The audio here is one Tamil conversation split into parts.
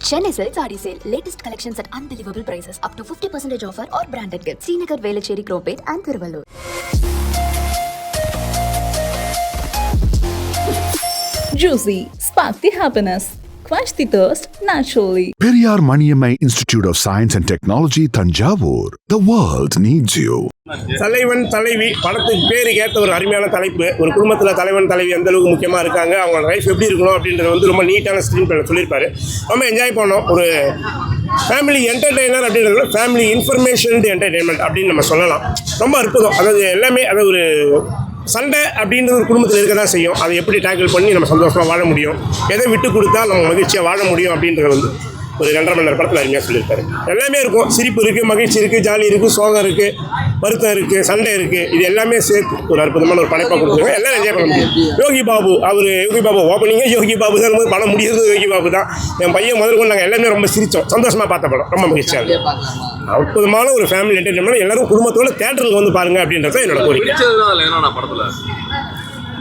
Chennai Silk Saree Sale. Latest collections at unbelievable prices. Up to 50% offer or branded gifts. Srinagar, Velachery, Cropate and Thiruvallur. Juicy. Spark the happiness. Quench the thirst naturally. Periyar Maniammai Institute of Science and Technology, Thanjavur. The world needs you. தலைவன் தலைவி படத்துக்கு பேருக்கு ஏற்ற ஒரு அருமையான தலைப்பு. ஒரு குடும்பத்தில் தலைவன் தலைவி எந்த அளவுக்கு முக்கியமாக இருக்காங்க, அவங்களோட லைஃப் எப்படி இருக்கணும் அப்படின்றது வந்து ரொம்ப நீட்டான ஸ்க்ரீன் பிளேல சொல்லியிருப்பாரு. ரொம்ப என்ஜாய் பண்ணோம். ஒரு ஃபேமிலி என்டர்டெய்னர் அப்படின்றத ஃபேமிலி இன்ஃபர்மேஷன் என்டர்டெயின்மெண்ட் அப்படின்னு நம்ம சொல்லலாம். ரொம்ப அற்புதம். அதாவது எல்லாமே அது ஒரு சண்டை அப்படின்றது ஒரு குடும்பத்தில் இருக்க தான் செய்யும். அதை எப்படி டேக்கிள் பண்ணி நம்ம சந்தோஷமாக வாழ முடியும், எதை விட்டு கொடுத்தா நம்ம மகிழ்ச்சியாக வாழ முடியும் அப்படின்றது வந்து ஒரு 2.5 மணி நேரம் படத்தில் அருமையாக சொல்லியிருக்காரு. எல்லாமே இருக்கும். சிரிப்பு இருக்குது, மகிழ்ச்சி இருக்குது, ஜாலி இருக்குது, சோகம் இருக்குது, வருத்தம் இருக்குது, சண்டை இருக்குது. இது எல்லாமே சேர்த்து ஒரு அற்புதமான ஒரு படைப்பாக கொடுத்துருக்காங்க. எல்லாம் என்ஜாய் பண்ண முடியும். யோகி பாபு ஓப்பனிங்கே யோகி பாபு தான். ரொம்ப படம் முடியாது யோகி பாபு தான். என் பையன் முதல் கொண்டு நாங்கள் எல்லாமே ரொம்ப சிரித்தோம், சந்தோஷமாக பார்த்த படம். ரொம்ப மகிழ்ச்சியாக இருக்கும். அற்புதமான ஒரு ஃபேமிலி என்டர்டெயின்மெண்ட். எல்லாரும் குடும்பத்தோட தேட்டருக்கு வந்து பாருங்கள் அப்படின்றத என்னோட கோரிக்கை.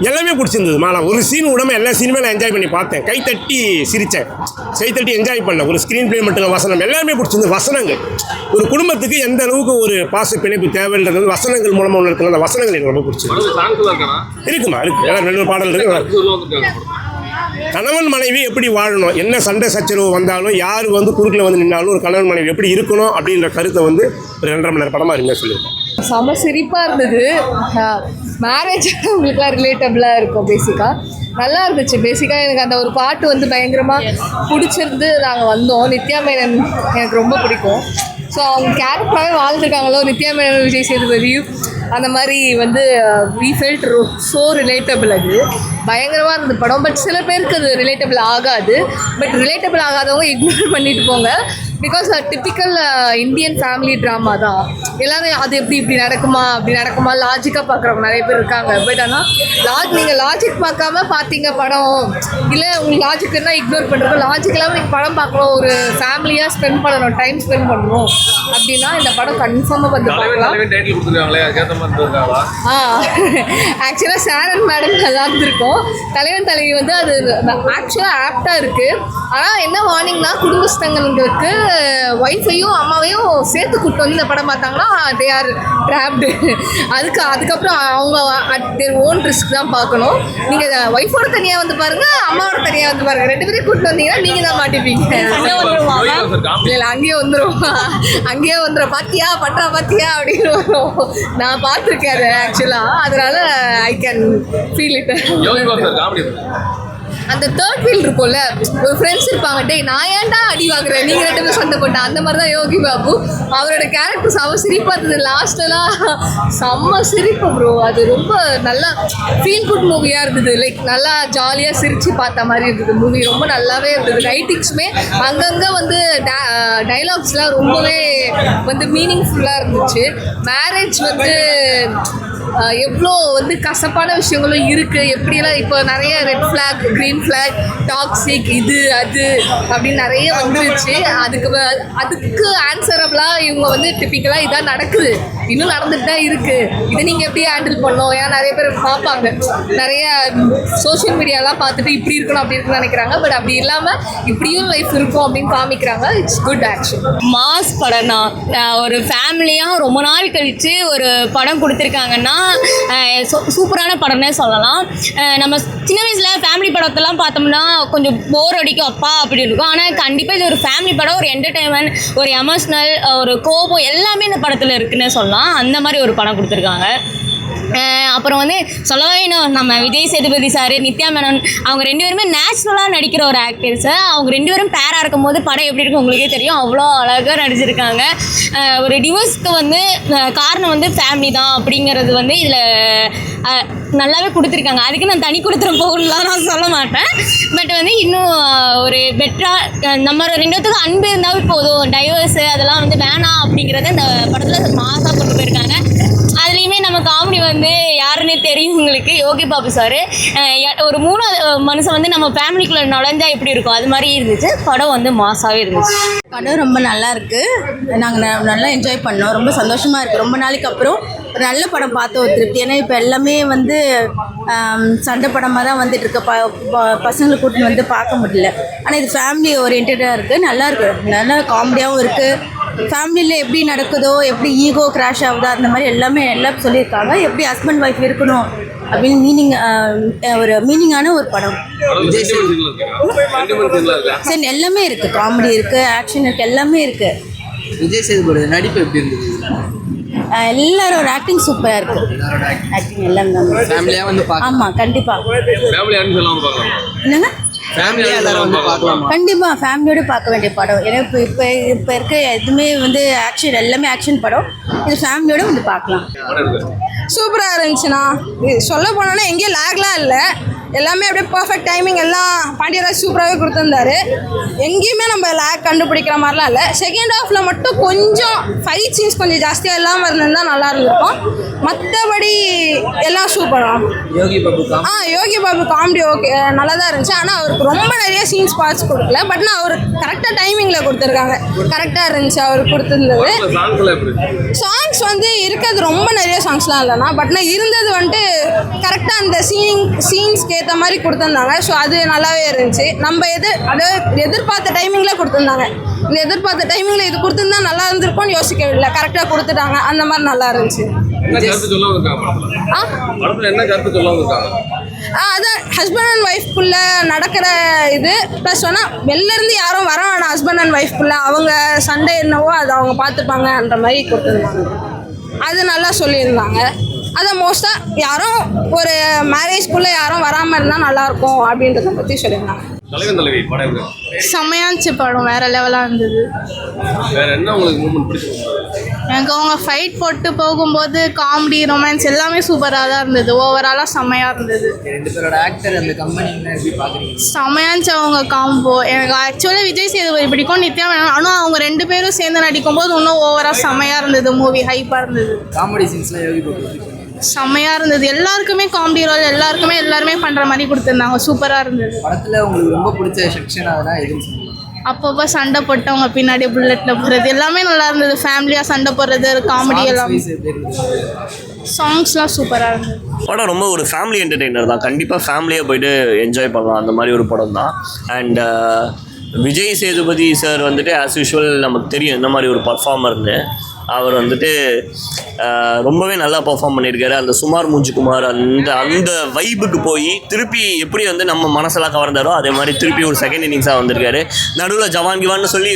எல்லாமே பிடிச்சிருந்தது. நான் ஒரு சீன் விடாமல் எல்லா சீனுமே நான் என்ஜாய் பண்ணி பார்த்தேன். கைத்தட்டி சிரித்தேன், கைத்தட்டி என்ஜாய் பண்ணேன். ஒரு ஸ்க்ரீன் பிளே மட்டும் வசனம் எல்லாமே பிடிச்சிருந்தது. வசனங்கள் ஒரு குடும்பத்துக்கு எந்த அளவுக்கு ஒரு பாச பிணைப்பு தேவைன்றது வசனங்கள் மூலமாக ஒன்று இருக்கிற அந்த வசனங்கள் எனக்கு ரொம்ப பிடிச்சிருக்கு. இருக்குமா இருக்கு, எல்லாம் 2 பாடல் இருக்கு. கணவன் மனைவி எப்படி வாழணும், என்ன சண்டை சச்சரவு வந்தாலும் யார் வந்து குறுக்கில் வந்து நின்னாலும் ஒரு கணவன் மனைவி எப்படி இருக்கணும் அப்படின்ற கருத்தை வந்து ஒரு 2.5 மணி நேரம் படமாக இருங்க சொல்லியிருக்கேன். செம சிரிப்பாக இருந்தது. மேரேஜ் உங்களுக்குலாம் ரிலேட்டபிளாக இருக்கும். பேசிக்காக நல்லா இருந்துச்சு. பேசிக்காக எனக்கு அந்த ஒரு பாட்டு வந்து பயங்கரமாக பிடிச்சிருந்து நாங்கள் வந்தோம். நித்யா மேனன் எனக்கு ரொம்ப பிடிக்கும். ஸோ அவங்க கேரக்டராகவே வாழ்ந்துருக்காங்களோ நித்யா மேனன், விஜய் சேதுபதி அந்த மாதிரி வந்து வி ஃபெல்ட் ஸோ ரிலேட்டபிள். அது பயங்கரமாக இருந்தது படம். பட் சில பேருக்கு அது ரிலேட்டபிள் ஆகாது. பட் ரிலேட்டபிள் ஆகாதவங்க இக்னோர் பண்ணிட்டு போங்க. Because typical Indian family drama தான். எல்லோரும் அது இப்படி நடக்குமா லாஜிக்காக பார்க்குறவங்க நிறைய பேர் இருக்காங்க. பட் ஆனால் நீங்கள் லாஜிக் பார்க்காம பார்த்தீங்க படம், இல்லை உங்களுக்கு லாஜிக்குன்னா இக்னோர் பண்ணுறோம். லாஜிக் இல்லாமல் நீங்கள் படம் பார்க்கணும், ஒரு ஃபேமிலியாக ஸ்பெண்ட் பண்ணணும், டைம் ஸ்பெண்ட் பண்ணணும் அப்படின்னா இந்த படம் கன்ஃபார்மாக வந்து பார்க்கலாம். ஆக்சுவலாக சாரன் மேடம் நல்லா இருந்திருக்கும். தலைவன் தலைவி வந்து அது ஆக்சுவலாக ஆப்டாக இருக்குது. ஆனால் என்ன வார்னிங்னா குடும்பஸ்தங்களுக்கு ஒய்ஃபையும் அம்மாவையும் சேர்த்து கூப்பிட்டு வந்து இந்த படம் பார்த்தாங்கன்னா தே ஆர் ட்ராப்டு. அதுக்கப்புறம் அவங்க அட் தேர் ஓன் ரிஸ்க் தான் பார்க்கணும். நீங்கள் ஒய்ஃபோட தனியாக வந்து பாருங்கள், அம்மாவோட தனியாக வந்து பாருங்கள். 2 பேரையும் கூப்பிட்டு வந்தீங்கன்னா நீங்கள் தான் மாட்டிப்பீங்க. இல்லை அங்கேயே வந்துடும் பாத்தியா அப்படின்னு வரும். நான் பார்த்துருக்கேன் அது ஆக்சுவலாக. அதனால ஐ கேன் ஃபீல் இட். அந்த தேர்ட் வீல் இருக்கும்ல, ஒரு ஃப்ரெண்ட்ஸ் இருப்பாங்க, டே நான் ஏன்டா அடி வாங்குறேன், நீங்கள் 2 பேரும் சண்டை போட்டேன். அந்த மாதிரி தான் யோகி பாபு. அவரோட கேரக்டர் செம்ம சிரிப்பாக இருந்தது. லாஸ்ட்டெல்லாம் செம்ம சிரிப்பு ப்ரோ. அது ரொம்ப நல்லா ஃபீல் குட் மூவியாக இருந்தது. லைக் நல்லா ஜாலியாக சிரித்து பார்த்த மாதிரி இருந்தது மூவி. ரொம்ப நல்லாவே இருந்தது. ரைட்டிங்ஸுமே அங்கங்கே வந்து டைலாக்ஸ்லாம் ரொம்பவே வந்து மீனிங்ஃபுல்லாக இருந்துச்சு. மேரேஜ் வந்து எவ்வளோ வந்து கசப்பான விஷயங்களும் இருக்குது. எப்படியெல்லாம் இப்போ நிறைய red flag, green flag, toxic, இது அது அப்படின்னு நிறைய வந்துருச்சு. அதுக்கு ஆன்சரபிளாக இவங்க வந்து டிப்பிக்கலாக இதான் நடக்குது, இன்னும் நடந்துட்டு தான் இருக்குது. இதை நீங்கள் எப்படி ஹேண்டில் பண்ணணும்? ஏன்னா நிறைய பேர் பார்ப்பாங்க, நிறைய சோஷியல் மீடியாலாம் பார்த்துட்டு இப்படி இருக்கணும் அப்படி இருக்குன்னு நினைக்கிறாங்க. பட் அப்படி இல்லாமல் இப்படியும் லைஃப் இருக்கும் அப்படின்னு காமிக்கிறாங்க. It's good action. மாஸ் படம்னா ஒரு ஃபேமிலியாக ரொம்ப நாள் கழித்து ஒரு படம் கொடுத்துருக்காங்கன்னா சூப்பரான படம்னே சொல்லலாம். நம்ம சின்ன வயசில் ஃபேமிலி படத்தெல்லாம் பார்த்தோம்னா கொஞ்சம் போர் அடிக்கும், அப்பா அப்படி இருக்கும். ஆனால் கண்டிப்பாக இது ஒரு ஃபேமிலி படம். ஒரு என்டர்டெயின்மெண்ட், ஒரு எமோஷ்னல், ஒரு கோபம் எல்லாமே இந்த படத்தில் இருக்குன்னே சொல்லலாம். அந்த மாதிரி ஒரு படம் கொடுத்துருக்காங்க. அப்புறம் வந்து சொல்லவே வேணும், நம்ம விஜய் சேதுபதி சார், நித்யா மேனன் அவங்க 2 பேருமே நேச்சுரலாக நடிக்கிற ஒரு ஆக்டர்ஸு. அவங்க 2 பேரும் பேராக இருக்கும் போது படம் எப்படி இருக்கும் உங்களுக்கே தெரியும். அவ்வளோ அழகாக நடிச்சிருக்காங்க. ஒரு டிவோர்ஸ்க்கு வந்து காரணம் வந்து ஃபேமிலி தான் அப்படிங்கிறது வந்து இதில் நல்லாவே கொடுத்துருக்காங்க. அதுக்கு நான் தனி கொடுத்துரும் போகணும்லாம் நான் சொல்ல மாட்டேன். பட் வந்து இன்னும் ஒரு பெட்டராக நம்ம 2 பேத்துக்கும் அன்பு இருந்தாவே போதும், டைவர்ஸு அதெல்லாம் வந்து வேணாம் அப்படிங்கிறத இந்த படத்தில் மாசாக கொண்டு போயிருக்காங்க. அதுலேயுமே நம்ம காமெடி வந்து யாருன்னே தெரியும் உங்களுக்கு, யோகி பாபு சார். ஒரு 3 மனுஷன் வந்து நம்ம ஃபேமிலிக்குள்ளே நுழைஞ்சா எப்படி இருக்கும் அது மாதிரி இருந்துச்சு. படம் வந்து மாசாகவே இருந்துச்சு. படம் ரொம்ப நல்லா இருக்குது. நாங்கள் நல்லா என்ஜாய் பண்ணோம். ரொம்ப சந்தோஷமாக இருக்குது. ரொம்ப நாளைக்கு அப்புறம் ஒரு நல்ல படம் பார்த்த ஒரு திருப்தி. ஏன்னா இப்போ எல்லாமே வந்து சண்டை படமாக தான் வந்துட்டு இருக்கு. பசங்களை கூட்டின்னு வந்து பார்க்க முடியல. ஆனால் இது ஃபேமிலி ஓரியன்டாக இருக்குது, நல்லா இருக்குது, நல்லா காமெடியாகவும் இருக்குது. ஃபேமிலியில் எப்படி நடக்குதோ, எப்படி ஈகோ கிராஷ் ஆகுதோ அந்த மாதிரி எல்லாமே எல்லாம் சொல்லியிருக்காங்க. எப்படி ஹஸ்பண்ட் ஒய்ஃப் இருக்கணும் அப்படின்னு ஒரு மீனிங்கான ஒரு படம். சரி, எல்லாமே இருக்குது, காமெடி இருக்குது, ஆக்ஷன் இருக்குது, எல்லாமே இருக்குது. விஜய் சேதுபதி நடிப்பு எப்படி இருந்தது? எல்லாரோட ஆக்டிங் சூப்பராக இருக்குது. ஆக்டிங் எல்லாம் ஃபேமிலியாக வந்து ஆமாம், கண்டிப்பாக. என்னங்க? கண்டிப்பாக ஃபேமிலியோடு பார்க்க வேண்டிய படம். ஏன்னா இப்போ இருக்க எதுவுமே வந்து ஆக்ஷன், எல்லாமே ஆக்ஷன் படம். இது ஃபேமிலியோடு வந்து பார்க்கலாம். சூப்பராக இருந்துச்சுண்ணா. சொல்ல போனோன்னா எங்கேயும் லேக்லாம் இல்லை, எல்லாமே அப்படியே பர்ஃபெக்ட் டைமிங். எல்லாம் பாண்டியராஜ் சூப்பராகவே கொடுத்துருந்தாரு. எங்கேயுமே நம்ம லேக் கண்டுபிடிக்கிற மாதிரிலாம் இல்லை. செகண்ட் ஹாஃபில் மட்டும் கொஞ்சம் ஃபைட் சீன்ஸ் கொஞ்சம் ஜாஸ்தியாக இல்லாமல் இருந்திருந்தால் நல்லா இருந்திருக்கும். மற்றபடி எல்லாம் சூப்பராக. யோகி பாபு காமெடி ஓகே, நல்லா தான் இருந்துச்சு. ஆனால் அவருக்கு ரொம்ப நிறைய சீன்ஸ் பார்ட்ஸ் கொடுக்கல. பட் நான் அவர் கரெக்டாக டைமிங்கில் கொடுத்துருக்காங்க, கரெக்டாக இருந்துச்சு அவர் கொடுத்துருந்தது. சாங்ஸ் வந்து இருக்கிறது ரொம்ப நிறைய சாங்ஸ்லாம் இல்லைண்ணா. பட் நான் இருந்தது வந்துட்டு கரெக்டாக அந்த சீன்ஸ்க்கு ஏற்ற மாதிரி கொடுத்துருந்தாங்க. ஸோ அது நல்லாவே இருந்துச்சு. நம்ம எதிர்பார்த்த டைமிங்கில் கொடுத்துருந்தாங்க. இந்த எதிர்பார்த்த டைமிங்கில் இது கொடுத்துருந்தா நல்லா இருந்திருக்கும்னு யோசிக்கவில்லை, கரெக்டாக கொடுத்துட்டாங்க. அந்த மாதிரி நல்லா இருந்துச்சு. அதான் ஹஸ்பண்ட் அண்ட் ஒய்ஃப்குள்ளே நடக்கிற இது ப்ளஸ் வேணால் வெளிலேருந்து யாரும் வர வேணாம். ஹஸ்பண்ட் அண்ட் ஒய்ஃப்குள்ளே அவங்க சண்டை என்னவோ அதை அவங்க பார்த்துப்பாங்கன்ற மாதிரி கொடுத்துருந்தாங்க. அது நல்லா சொல்லியிருந்தாங்க. அதை மோஸ்ட்டாக யாரும் ஒரு மேரேஜ்குள்ளே யாரும் வராமல் இருந்தால் நல்லாயிருக்கும் அப்படின்றத பற்றி சொல்லியிருந்தாங்க. செம்மையாச்சு படம், வேறு லெவலாக இருந்தது. எனக்கு அவங்க ஃபைட் போட்டு போகும்போது காமெடி, ரொமான்ஸ் எல்லாமே சூப்பராக தான் இருந்தது. ஓவராலாக செம்மையாக இருந்தது. செம்மையாச்சு அவங்க காம்போ. எனக்கு ஆக்சுவலாக விஜய் சேதுபதி பிடிக்கும், நித்யா மேனன். ஆனால் அவங்க 2 பேரும் சேர்ந்து நடிக்கும்போது இன்னும் ஓவராக செம்மையாக இருந்தது. மூவி ஹைப்பாக இருந்தது. காமெடி சீன்ஸ்லாம் செம்மையாக இருந்தது. எல்லாருக்குமே காமெடி ரோல், எல்லாருமே பண்ணுற மாதிரி கொடுத்துருந்தாங்க. சூப்பராக இருந்தது. படத்தில் உங்களுக்கு ரொம்ப பிடிச்ச செக்ஷன் அதெல்லாம் எதுவும் சொல்லுங்கள்? அப்பப்போ சண்டை போட்டவங்க பின்னாடி புல்லட்டில் போகிறது எல்லாமே நல்லா இருந்தது. ஃபேமிலியாக சண்டை போடுறது, காமெடி எல்லாம், சாங்ஸ்லாம் சூப்பராக இருந்தது. படம் ரொம்ப ஒரு ஃபேமிலி என்டர்டெய்னர் தான். கண்டிப்பாக ஃபேமிலியாக போய்ட்டு என்ஜாய் பண்ணலாம், அந்த மாதிரி ஒரு படம் தான். அண்ட் விஜய் சேதுபதி சார் வந்துட்டு ஆஸ் யூஷுவல் நமக்கு தெரியும் இந்த மாதிரி ஒரு பர்ஃபார்மர்னு. அவர் வந்துட்டு ரொம்பவே நல்லா பர்ஃபார்ம் பண்ணியிருக்காரு. அந்த சுமார் மூஞ்சிக்குமார் அந்த வைபுக்கு போய் திருப்பி எப்படி வந்து நம்ம மனசெல்லாம் கவர்ந்தாரோ அதே மாதிரி திருப்பி ஒரு செகண்ட் இன்னிங்ஸாக வந்திருக்காரு. நடுவில் ஜவான் கிவான்னு சொல்லி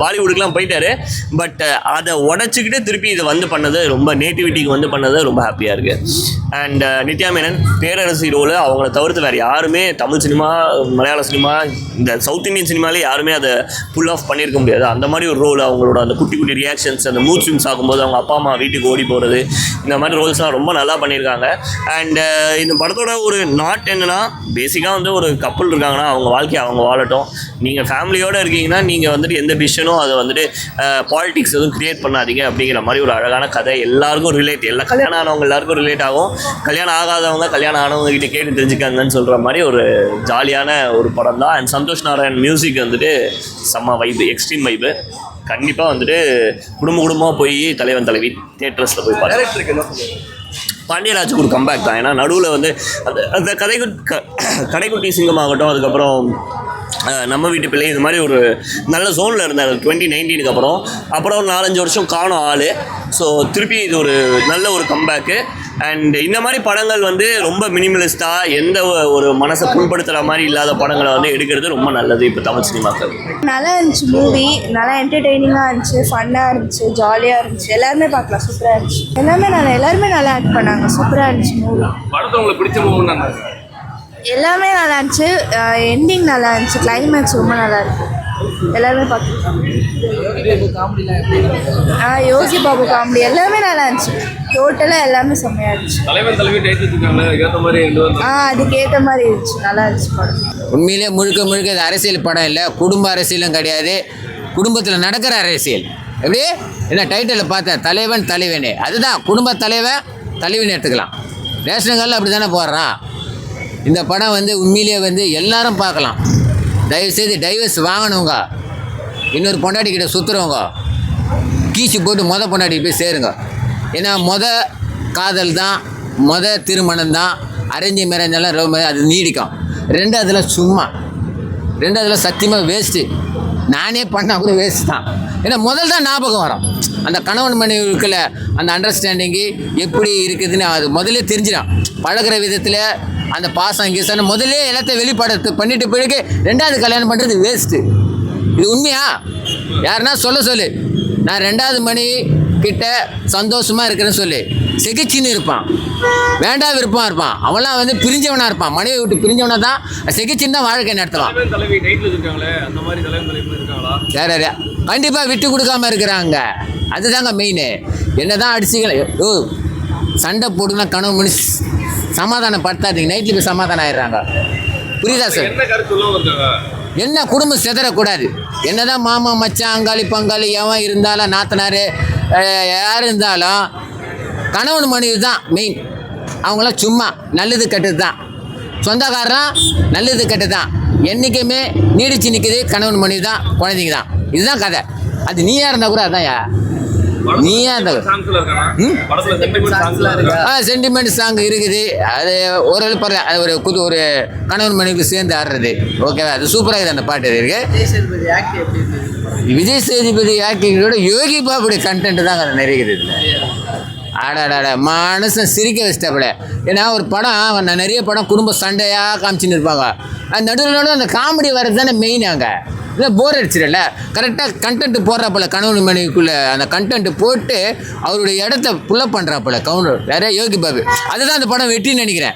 பாலிவுட்டுக்கெலாம் போயிட்டாரு. பட் அதை உடச்சிக்கிட்டு திருப்பி இதை வந்து பண்ணது, ரொம்ப நேட்டிவிட்டிக்கு வந்து பண்ணது ரொம்ப ஹாப்பியாக இருக்குது. அண்ட் நித்யா மேனன் பேரரசி ரோல் அவங்கள தவிர்த்து வேறு யாருமே தமிழ் சினிமா, மலையாள சினிமா, இந்த சவுத் இந்தியன் சினிமாலே யாருமே அதை புல் ஆஃப் பண்ணியிருக்க முடியாது. அந்த மாதிரி ஒரு ரோல், அவங்களோட அந்த குட்டி குட்டி ரியாக்ஷன்ஸ், அந்த மூட் ஸ்விங்ஸ் ஆகும்போது அவங்க அப்பா அம்மா வீட்டுக்கு ஓடி போகிறது, இந்த மாதிரி ரோல்ஸ்லாம் ரொம்ப நல்லா பண்ணியிருக்காங்க. அண்டு இந்த படத்தோட ஒரு நாட் என்னென்னா, பேசிக்காக வந்து ஒரு கப்புள் இருக்காங்கன்னா அவங்க வாழ்க்கையை அவங்க வாழட்டும். நீங்கள் ஃபேமிலியோடு இருக்கீங்கன்னா நீங்கள் வந்துட்டு எந்த டிசிஷனும் அதை வந்துட்டு பாலிடிக்ஸ் எதுவும் க்ரியேட் பண்ணாதீங்க அப்படிங்கிற மாதிரி ஒரு அழகான கதை. எல்லாருக்கும் ரிலேட், எல்லாம் கல்யாணம் ஆனவங்க எல்லாருக்கும் ரிலேட் ஆகும். கல்யாணம் ஆகாதவங்க கல்யாணம் ஆனவங்க கிட்டே கேட்டு தெரிஞ்சுக்காங்கன்னு சொல்கிற மாதிரி ஒரு ஜாலியான ஒரு படம் தான். அண்ட் சந்தோஷ் நாராயண் மியூசிக் வந்துட்டு செம்ம வைப்பு, எக்ஸ்ட்ரீம் வைப்பு. கண்டிப்பாக வந்துட்டு குடும்பமாக போய் தலைவன் தலைவி தியேட்டர்ஸில் போய் பார்த்து பாண்டியராஜுக்கு ஒரு கம்பேக் தான். ஏன்னா நடுவில் வந்து அந்த கடைக்குட்டி சிங்கமாகட்டும், அதுக்கப்புறம் நம்ம வீட்டு பிள்ளை, இது மாதிரி ஒரு நல்ல ஜோனில் இருந்தார் 2019 அப்புறம் ஒரு 4-5 வருஷம் காணும் ஆள். ஸோ திருப்பி இது ஒரு நல்ல ஒரு கம்பேக்கு. அண்ட் இந்த மாதிரி படங்கள் வந்து ரொம்ப மினிமலிஸ்டாக எந்த ஒரு மனசை புண்படுத்துகிற மாதிரி இல்லாத படங்களை வந்து எடுக்கிறது ரொம்ப நல்லது இப்போ தமிழ் சினிமாக்கள். நல்லா இருந்துச்சு மூவி, நல்லா என்டர்டெய்னிங்காக இருந்துச்சு, ஃபன்னாக இருந்துச்சு, ஜாலியாக இருந்துச்சு. எல்லாருமே பார்க்கலாம், சூப்பராக இருந்துச்சு. எல்லாருமே நல்லா ஆக்ட் பண்ணாங்க, சூப்பராக இருந்துச்சு மூவி. படத்தை உங்களுக்கு பிடிச்ச மூவி எல்லாமே நல்லா இருந்துச்சு. எண்டிங் நல்லா இருந்துச்சு, கிளைமேக்ஸ் ரொம்ப நல்லா இருக்கு. எல்லாருமே பார்க்கலாம். யோகி பாபு காமெடி எல்லாமே நல்லா இருந்துச்சு. டோட்டலாக எல்லாமே செம்மையாக இருந்துச்சு. அதுக்கேற்ற மாதிரி இருந்துச்சு, நல்லா இருந்துச்சு படம். உண்மையிலே முழுக்க இது அரசியல் படம் இல்லை, குடும்ப அரசியலும் கிடையாது, குடும்பத்தில் நடக்கிற அரசியல். எப்படி என்ன டைட்டிலில் பார்த்தேன், தலைவன் தலைவனே, அதுதான் குடும்ப தலைவன் தலைவன் எடுத்துக்கலாம். ரேஷன் கார்டில் அப்படி தானே போடுறான். இந்த படம் வந்து உண்மையிலே வந்து எல்லாரும் பார்க்கலாம். தயவுசெய்து டைவர்ஸ் வாங்கினவங்க, இன்னொரு பொண்டாட்டி கிட்ட சுற்றுறவங்க கீச்சு போட்டு பொண்டாட்டி போய் சேருங்க. ஏன்னா காதல் தான், திருமணம் தான், அரேஞ்ச் மேரேஜெல்லாம் ரொம்ப அது நீடிக்கும். ரெண்டாவதுல சும்மா, ரெண்டாவதுல சத்தியமாக வேஸ்ட்டு. நானே பண்ணால் கூட வேஸ்ட் தான். ஏன்னா முதல் தான் ஞாபகம் வரும். அந்த கணவன் மனைவிக்குள்ள அந்த அண்டர்ஸ்டாண்டிங்கு எப்படி இருக்குதுன்னு அது முதல்ல தெரிஞ்சிடும். பழகிற விதத்தில் அந்த பாசம் கீசம் முதல்ல எல்லாத்தையும் வெளிப்பாடு பண்ணிட்டு பிறகு ரெண்டாவது கல்யாணம் பண்ணுறது வேஸ்ட்டு. இது உண்மையா? யாருன்னா சொல்லு. நான் ரெண்டாவது மனைவி கிட்ட சந்தோஷமாக இருக்கிறேன்னு சொல்லி செகிச்சின்னு இருப்பான், வேண்டா விருப்பமாக இருப்பான். அவன்லாம் வந்து பிரிஞ்சவனாக இருப்பான். மனைவி விட்டு பிரிஞ்சவனா தான் செகிச்சின்னு தான் வாழ்க்கை நடத்தலாம். வேற கண்டிப்பாக விட்டு கொடுக்காம இருக்கிறாங்க. அதுதாங்க மெயின். என்ன தான் அடிச்சுக்கல சண்டை போட்டுனா கனவு மணி சமாதானம் படுத்தாதீங்க. நைட்டில் போய் சமாதானம் ஆயிடுறாங்க. புரியுதா சார்? என்ன குடும்பம் சிதறக்கூடாது. என்னதான் மாமா மச்சான் அங்காளி பங்காளி எவன் இருந்தாலும் நாத்தனார் யார் இருந்தாலும் கணவன் மனைவி தான் மெயின். அவங்களாம் சும்மா நல்லது கெட்டது தான். சொந்தக்காரன் நல்லது கெட்டது தான். என்றைக்குமே நீடிச்சு நிற்குது கணவன் மனைவி தான், குழந்தைங்க தான். இதுதான் கதை. அது நீயா இருந்தால் கூட அதான்யா. நீயா இருந்தால் சென்டிமெண்ட் சாங் இருக்குது. அது ஓரளவு பரவாயில்ல. அது ஒரு கணவன் மனைவிக்கு சேர்ந்து ஆடுறது ஓகேவா? அது சூப்பராக இருக்குது. அந்த பாட்டு இருக்கு. விஜய் சேதுபதி ஆக்டிங்கோட யோகி பாபுடைய கண்டென்ட் தாங்க நிறைய இருக்குது. ஆடாடாட மனுஷன் சிரிக்க வச்சிட்டாப்புல. ஏன்னா ஒரு படம், நிறைய படம் குடும்ப சண்டையாக காமிச்சின்னு இருப்பாங்க. நடுவில் அந்த காமெடி வர்றது தானே மெயின். அங்கே இல்லை போர் அடிச்சிடல. கரெக்டாக கண்டென்ட் போடுறாப்புல கணவன் மனைவிக்குள்ளே அந்த கண்டென்ட் போட்டு அவருடைய இடத்த புல்லப் பண்ணுறாப்புல கவுண்டர் வேற யோகி பாபு. அதுதான் அந்த படம் வெற்றின்னு நினைக்கிறேன்.